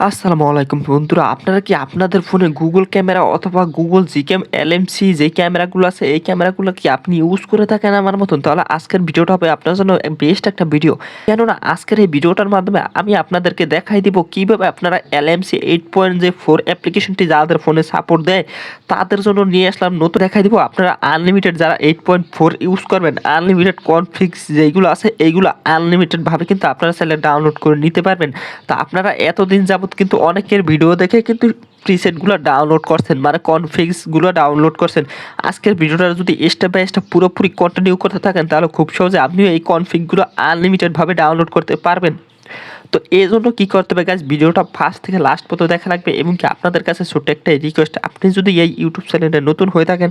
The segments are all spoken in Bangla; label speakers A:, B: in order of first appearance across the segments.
A: আসসালামু আলাইকুম বন্ধুরা, আপনারা কি আপনাদের ফোনে গুগল ক্যামেরা অথবা গুগল জিক্যাম এলএমসি যে ক্যামেরাগুলো আছে এই ক্যামেরাগুলো কি আপনি ইউজ করে থাকেন আমার মতন? তাহলে আজকের ভিডিওটা হবে আপনার জন্য বেস্ট একটা ভিডিও। কেননা আজকের এই ভিডিওটার মাধ্যমে আমি আপনাদেরকে দেখাই দিব কিভাবে আপনারা এলএমসি 8.4 অ্যাপ্লিকেশনটি যাদের ফোনে সাপোর্ট দেয় তাদের জন্য নিয়ে আসলাম নতুন। দেখাই দিব আপনারা আনলিমিটেড যারা 8.4 ইউজ করবেন, আনলিমিটেড কনফিক্স যেইগুলো আছে এইগুলো আনলিমিটেডভাবে কিন্তু আপনারা চাইলে ডাউনলোড করে নিতে পারবেন। তা আপনারা এতদিন যাবত কিন্তু অনেকের ভিডিও দেখে কিন্তু প্রিসেটগুলো ডাউনলোড করছেন, মানে কনফিগসগুলো ডাউনলোড করছেন। আজকের ভিডিওটা যদি স্টেপ বাই স্টেপ পুরোপুরি কন্টিনিউ করতে থাকেন তাহলে খুব সহজে আপনিও এই কনফিগগুলো আনলিমিটেডভাবে ডাউনলোড করতে পারবেন। তো এই জন্য কী করতে হবে গাইজ, ভিডিওটা ফার্স্ট থেকে লাস্ট পর্যন্ত দেখা লাগবে। এবং কি আপনাদের কাছে ছোট্ট একটা রিকোয়েস্ট, আপনি যদি এই ইউটিউব চ্যানেলে নতুন হয়ে থাকেন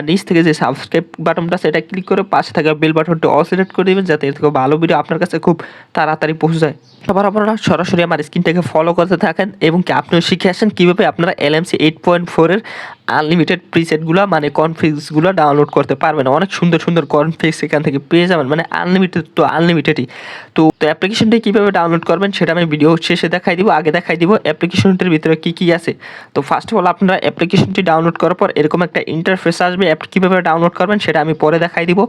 A: নিচ থেকে যে সাবস্ক্রাইব বাটনটা সেটা ক্লিক করে পাশে থাকা বেল বাটনটি অল সিলেক্ট করে দেবেন, যাতে এর থেকে ভালো ভিডিও আপনার কাছে খুব তাড়াতাড়ি পৌঁছে যায়। আবার আপনারা সরাসরি আমার স্ক্রিনটাকে ফলো করতে থাকেন এবং কি আপনিও শিখে আসেন কীভাবে আপনারা এলএমসি 8.4 আনলিমিটেড প্রিসেটগুলো মানে কনফিগসগুলো ডাউনলোড করতে পারবেন। অনেক সুন্দর সুন্দর কনফিগস এখান থেকে পেয়ে যাবেন, মানে আনলিমিটেড তো আনলিমিটেডই। তো অ্যাপ্লিকেশনটি কীভাবে ডাউনলোড করবেন সেটা আমি ভিডিও শেষে দেখাই দিব। আগে দেখাই দিব অ্যাপ্লিকেশনটির ভিতরে কী কী আছে। তো ফার্স্ট অফ অল আপনারা অ্যাপ্লিকেশনটি ডাউনলোড করার পর এরকম একটা ইন্টারফেস আসবে, অ্যাপ কীভাবে ডাউনলোড করবেন সেটা আমি পরে দেখাই দিব।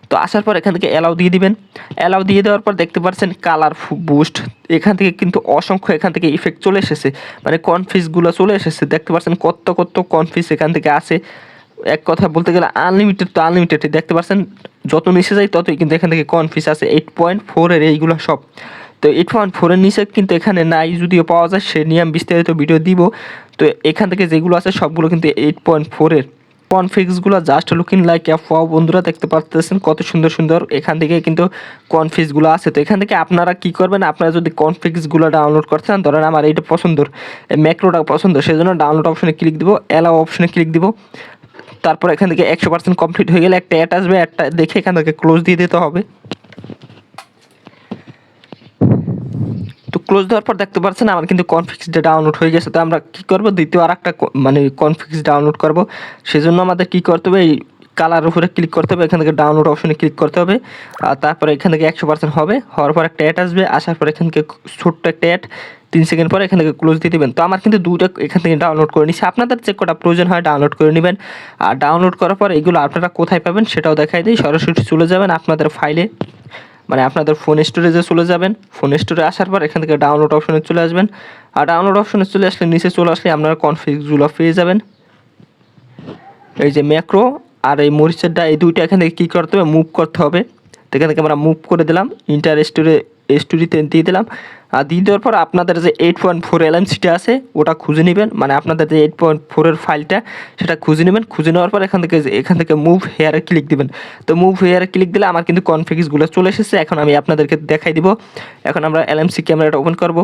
A: তো আসার পর এখান থেকে অ্যালাউ দিয়ে দিবেন। অ্যালাউ দিয়ে দেওয়ার পর দেখতে পাচ্ছেন কালার বুস্ট, এখান থেকে কিন্তু অসংখ্য এখান থেকে ইফেক্ট চলে এসেছে, মানে কনফিগসগুলো চলে এসেছে। দেখতে পাচ্ছেন কত কত কনফিগস এখান থেকে আছে। এক কথা বলতে গেলে আনলিমিটেড তো আনলিমিটেড। দেখতে পাচ্ছেন যত নিচে যায় ততই কিন্তু এখান থেকে কনফিগস আছে 8.4 এইগুলো সব। তো 8.4 নিচে কিন্তু এখানে নাই, যদিও পাওয়া যায় সে নিয়ে আমি বিস্তারিত ভিডিও দিব। তো এখান থেকে যেগুলো আছে সবগুলো কিন্তু 8.4 কনফিগসগুলো জাস্ট লুকিং লাইক ওয়াও। বন্ধুরা দেখতে পাচ্ছেন কত সুন্দর সুন্দর এখান থেকে কিন্তু কনফিগসগুলো আছে। তো এখান থেকে আপনারা কি করবেন, আপনারা যদি কনফিগসগুলো ডাউনলোড করতে চান, ধরেন আমার এইটা পছন্দর, ম্যাক্রোটা পছন্দ, সেজন্য ডাউনলোড অপশনে ক্লিক দিব, অ্যালাও অপশনে ক্লিক দিব। তারপর এখান থেকে 100% কমপ্লিট হয়ে গেলে একটা অ্যাড আসবে, অ্যাডটা দেখে এখান থেকে ক্লোজ দিয়ে দিতে হবে। তো ক্লোজ দেওয়ার পর দেখতে পাচ্ছেন আমার কিন্তু কনফিগসটা ডাউনলোড হয়ে গেছে। তো আমরা কী করবো, দ্বিতীয় আর একটা মানে কনফিগস ডাউনলোড করব। সেজন্য আমাদের কী করতে হবে, এই কালার উপরে ক্লিক করতে হবে, এখান থেকে ডাউনলোড অপশনে ক্লিক করতে হবে। আর তারপরে এখান থেকে 100% হবে, হওয়ার পর একটা অ্যাড আসবে, আসার পর এখান থেকে ছোট্ট একটা অ্যাড 3 সেকেন্ড পরে এখান থেকে ক্লোজ দিয়ে দেবেন। তো আমার কিন্তু দুটো এখান থেকে ডাউনলোড করে নিচ্ছি, আপনাদের যে কটা প্রয়োজন হয় ডাউনলোড করে নেবেন। আর ডাউনলোড করার পর এগুলো আপনারা কোথায় পাবেন সেটাও দেখাই দিই। সরাসরি চলে যাবেন আপনাদের ফাইলে, মানে আপনাদের ফোন স্টোরেজে চলে যাবেন। ফোন স্টোরে আসার পর এখান থেকে ডাউনলোড অপশনে চলে আসবেন। আর ডাউনলোড অপশনে চলে আসলে নিচে চলে আসলে আপনারা কনফিগসগুলো পেয়ে যাবেন। এই যে ম্যাক্রো আর এই মরিচেরটা, এই দুইটা এখান থেকে কী করতে হবে, মুভ করতে হবে। তো এখান থেকে আমরা মুভ করে দিলাম, ইন্টার স্টোরিতে দিয়ে দিলাম। আর দিয়ে দেওয়ার পর আপনাদের যে 8.4 এলএমসিটা আছে ওটা খুঁজে নেবেন, মানে আপনাদের যে 8.4 ফাইলটা সেটা খুঁজে নেবেন। খুঁজে নেওয়ার পর এখান থেকে মুভ হেয়ারে ক্লিক দিবেন। তো মুভ হেয়ারে ক্লিক দিলে আমার কিন্তু কনফিগসগুলো চলে এসেছে। এখন আমি আপনাদেরকে দেখাই দিব। এখন আমরা এলএমসি ক্যামেরাটা ওপেন করব।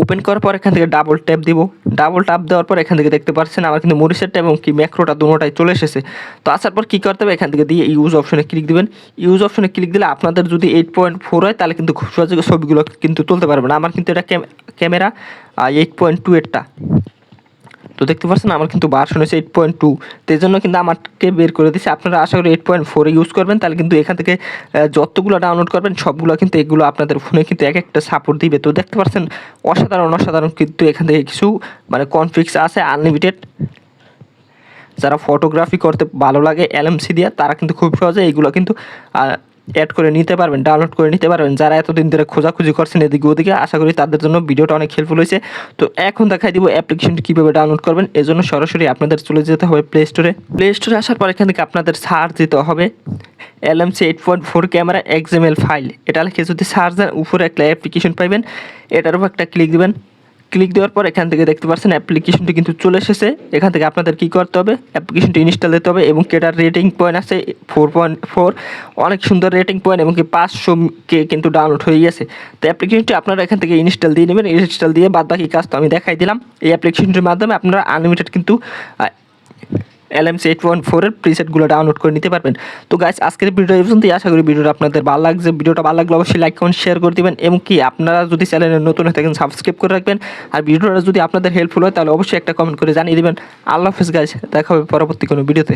A: ওপেন করার পর এখান থেকে ডাবল ট্যাপ দিব। ডাবল ট্যাপ দেওয়ার পর এখান থেকে দেখতে পাচ্ছেন আমার কিন্তু মরিচেরটা এবং কি ম্যাক্রোটা দুটোটাই চলে এসেছে। তো আসার পর কী করতে হবে, এখান থেকে দিয়ে ইউজ অপশনে ক্লিক দিবেন। ইউজ অপশনে ক্লিক দিলে আপনাদের যদি 8.4 হয় তাহলে কিন্তু খুব সহজে ছবিগুলো কিন্তু তুলতে পারবেন। আমার কিন্তু এটা ক্যামেরা 8.2 তো দেখতে পাচ্ছেন আমার কিন্তু ভার্সন হচ্ছে 8.2, তো এই জন্য কিন্তু আমাকে বের করে দিচ্ছে। আপনারা আশা করি 8.4 ইউজ করবেন, তাহলে কিন্তু এখান থেকে যতগুলো ডাউনলোড করবেন সবগুলো কিন্তু এগুলো আপনাদের ফোনে কিন্তু এক একটা সাপোর্ট দিবে। তো দেখতে পাচ্ছেন অসাধারণ কিন্তু এখান থেকে কিছু মানে কনফিগস আছে আনলিমিটেড। যারা ফটোগ্রাফি করতে ভালো লাগে এলএমসি দিয়ে তারা কিন্তু খুব সহজে এইগুলো কিন্তু অ্যাড করে নিতে পারবেন, ডাউনলোড করে নিতে পারবেন। যারা এতদিন ধরে খোঁজাখুঁজি করছেন এদিকে ওদিকে, আশা করি তাদের জন্য ভিডিওটা অনেক হেল্পফুল হয়েছে। তো এখন দেখাই দিব অ্যাপ্লিকেশনটি কীভাবে ডাউনলোড করবেন। এজন্য সরাসরি আপনাদের চলে যেতে হবে প্লে স্টোরে। প্লে স্টোরে আসার পর এখান থেকে আপনাদের সার্চ দিতে হবে এলএমসি 8.4 ক্যামেরা এক্সএমএল ফাইল। এটা লিখে যদি সার্চ দেন উপরে একটা অ্যাপ্লিকেশন পাইবেন, এটার উপর একটা ক্লিক দিবেন। ক্লিক দেওয়ার পর এখান থেকে দেখতে পাচ্ছেন অ্যাপ্লিকেশনটি কিন্তু চলে এসেছে। এখান থেকে আপনাদের কী করতে হবে, অ্যাপ্লিকেশনটি ইনস্টল দিতে হবে এবং এটার রেটিং পয়েন্ট আছে 4.4, অনেক সুন্দর রেটিং পয়েন্ট এবং কি 500 কিন্তু ডাউনলোড হয়ে গেছে। তো অ্যাপ্লিকেশনটি আপনারা এখান থেকে ইনস্টল দিয়ে নেবেন। ইনস্টল দিয়ে বাদ বাকি কাজ তো আমি দেখাই দিলাম। এই অ্যাপ্লিকেশনটির মাধ্যমে আপনারা আনলিমিটেড কিন্তু এলএমসি 8.4 প্রিসেটগুলো ডাউনলোড করে নিতে পারবেন। তো গাইস আজকের ভিডিও এই পর্যন্তই। আশা করি ভিডিওটা আপনাদের ভালো লাগছে। ভিডিওটা ভালো লাগলে অবশ্যই লাইক কমেন্ট শেয়ার করে দেবেন এবং কি আপনারা যদি চ্যানেলে নতুন হয়ে থাকেন সাবস্ক্রাইব করে রাখবেন। আর ভিডিওটা যদি আপনাদের হেল্পফুল হয় তাহলে অবশ্যই একটা কমেন্ট করে জানিয়ে দেবেন। আল্লাহ হাফেজ গাইস, দেখা হবে পরবর্তী কোনো ভিডিওতে।